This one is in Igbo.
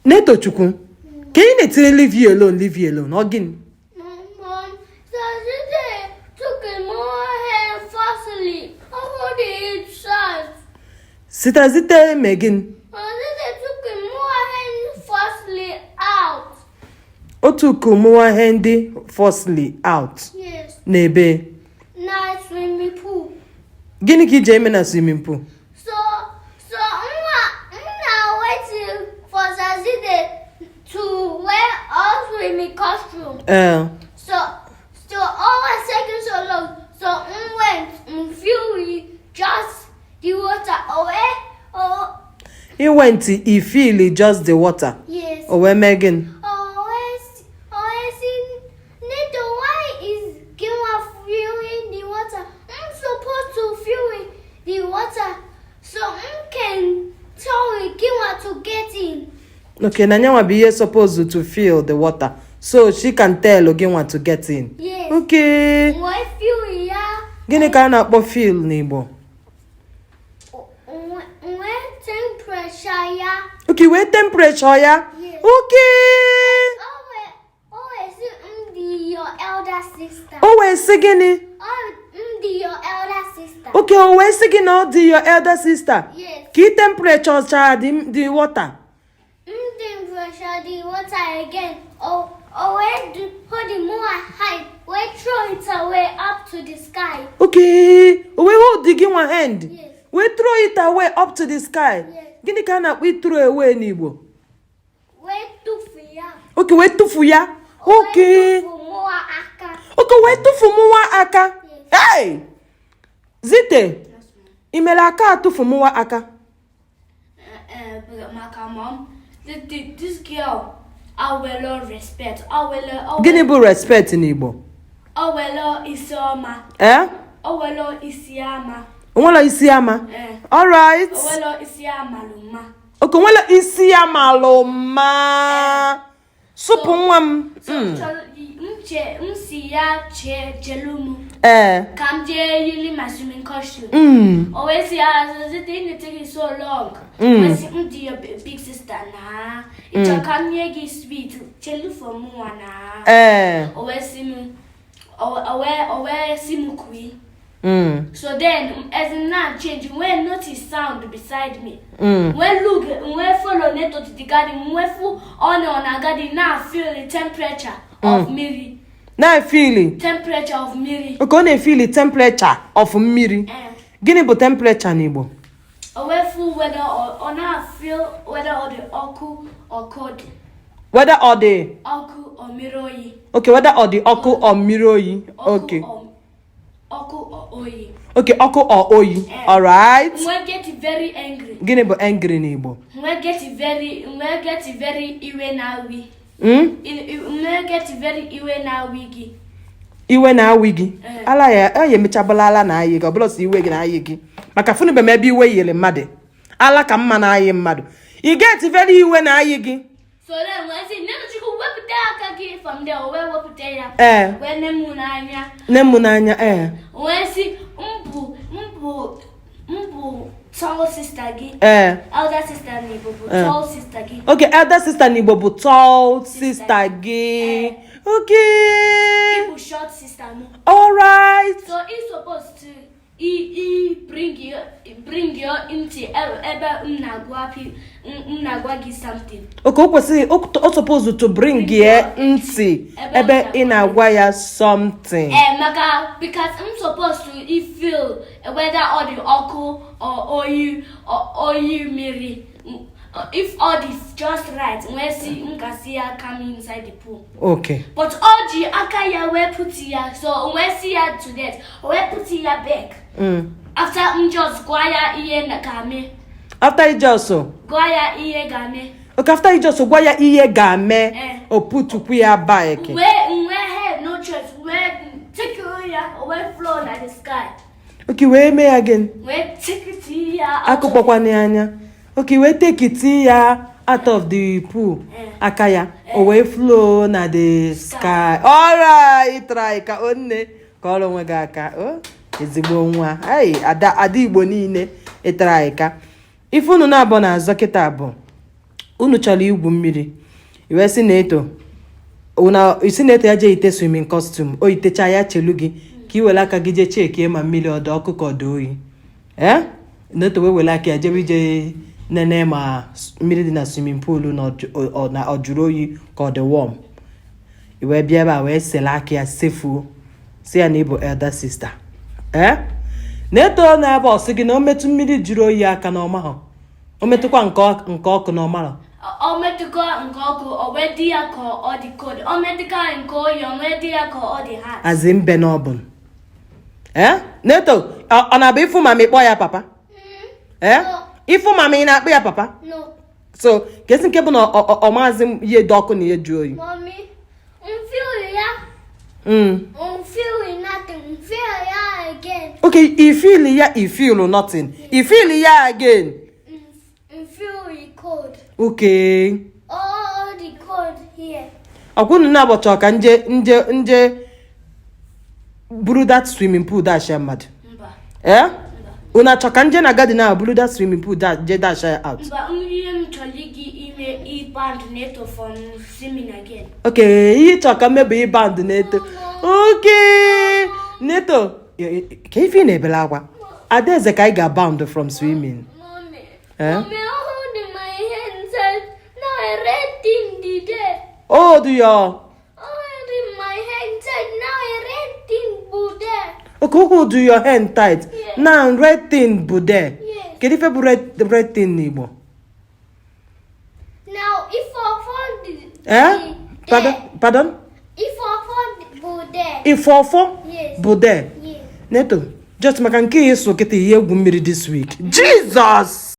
Neto Chukwu. Can you not leave you alone? Leave you alone. Again. Mom, Zite took more hair falsely. How did it start? Zite Megan. Zite took more hair falsely out. O took more handy falsely out. Yes. Nebe. Nice swimming pool. Gini ki jeme na swimming pool. So I'm now waiting for Zite to wear our swimming costume. So always taking so long. So went fury just the water away. Oh. He went. He feel just the water. Yes. Where Megan? Always in Neto. Why is Gima fueling the water? I'm supposed to fuel the water so I can tell Gima to get in. Okay, Nanyawa be supposed to feel the water, so she can tell Oginwa to get in. Yes. Okay. Why fuel ya? Gini ka na-akpọ feel n'Igbo? Where temperature ya? Okay, where temperature ya? Yes. Okay. Always your elder sister. Where say gini? Your elder sister. Okay, where say gini all the your elder sister? Yes. Ki temperature cha the water? Temperature the water again. Where do hold the more high? Where throw it away up to the sky? Okay. Where hold the one hand? Yes. We throw it away up to the sky. Yes. Gini ka na we throw away n'Igbo? Where to ya? Okay, we tufu ya. Okay. More aka. Okay, we tufu muwa aka. Yes. Hey! Zite. Imela aka atufu muwa aka. Maka mom, this girl, I will respect. Gini bụ respect n'Igbo? Awelo isioma. Awelo isiama. Onwela isi ama? All right. Awelo isiama luma. Okay, onwela isi ama luma. Supu nwa m. Jelumu. Come yili my swimming costume. Always the thing take it so long. Your big sister na. It's a come sweet. Chelu for muana. Always see me. Aware simukui. So then, as in now changing, when notice sound beside me. When look, when follow Neto to the garden, when full on a garden, now feel the temperature of Miri. Now I feel it. Temperature of Miri. Okay, I feel the temperature of mmiri. Gini bụ temperature n'Igbo? Away full whether or now feel whether or the oku or cold. Whether or the Oku or miroyi. okay, whether or the oku or mmiri oyi. Okay. Oku or oyi. Okay, oku or oyi. All right. We get very angry. Gini bụ angry n'Igbo? We get very iwe na wi. We get very iwe na wigi. Iwe na awi gị. Ala ya emechabala ala na ayi gị, ọbụla si iwe gị na ayi gị. Maka funu be ebe iwe yele mmadụ. Ala ka mma na ayi mmadụ. I get very iwe na ayi gị. So then when I say never chiku wepụta aka gị from there, we wepụta ya. When nemu n'anya. Nemu n'anya When si mbu tall sister gị. Elder sister n'Igbo bụ tall sister gị. Okay, elder sister n'Igbo bụ tall sister gị. Okay. Igbo short sister no. All right. So he's supposed to bring your into ebe mnagwa gị something. Okay, o supposed to bring ye ntị ebe ị na-agwa ya something. Maka because I'm supposed to feel whether all the oku or you Mary. If all this just right, when see Nkasia coming inside the pool. Okay. But all the akaya we put here, so when see her to that, we put here back. After just guaya iye nakame. After he just so. Guaya iye game. Okay, after he just so guaya iye game. O put to kuya back. We have no choice. We take you here, we flow like the sky. Okay, we me again. We take it here. Akupokwa ni anya. Okay, we take it here out of the pool. Akaya. Away flow na the sky. Alright, try ka onne. Kolo nwe ga aka. Oh, ezigbo nwa. Hey, ada Igbo niile try ka. If unu na abo na azọ kita abo. unu chọrọ igwu mmiri iwe si na-eto isi na-eto ya jee ite swimming costume o itecha ya chelu gị ka i were aka gị jee chekie ma mmiri ọdụ ọkụ ka ọdụ oyi na-eto wee were aka ya jebe ije nene ma mmiri dị na swimming pool na ọ jụrụ oyi ka ọ dị warm iwe bịa ebe a wee sele aka ya sefuo si ya na ịbụ elder sister na-eto na ebe ọ sị gị na o metụ mmiri jụrụ oyi aka na ọmahọ o metụkwa nke ọkụ na ọmarọ o metụkwa nke ọkụ o wee dị ya ka ọ dị cold o metụkwa nke oyi o wee dị ya ka ọ dị hot azi mbe n'ọbụn na-eto ọ na-abụ ịfụ mama ịkpọ ya papa ịfụ mama ị na-akpọ ya papa so kesi nke bụ na ọ maazị ihe dị ọkụ na ihe jụọ oyi okay you feel nothing you feel ya again cold. Okay. Oh, the cold here. Akwụnụ na-abọchọ ka nje buru that swimming pool dash ya mmadụ. Mba. Una chọ ka nje na garden na buru that swimming pool je dash ya out. Mba, mmiri m chọrọ ime e-band neto from swimming again. Okay, ihe chọ ka mmebe e-band neto. Okay. Neto, ka ife na-ebele akwa. Adaeze ka ị ga-bound from swimming. Mommy, oh, do you? In my hand tight. Now a red thing put there. Okay, who do your hand tight? Yeah. Now red thing put there. Yes. Can you feel red thing Igbo? Now if I found Pardon? If I found put there. If for Yes. put there. Yes. Neto, just make an case so get a year this week. Jesus!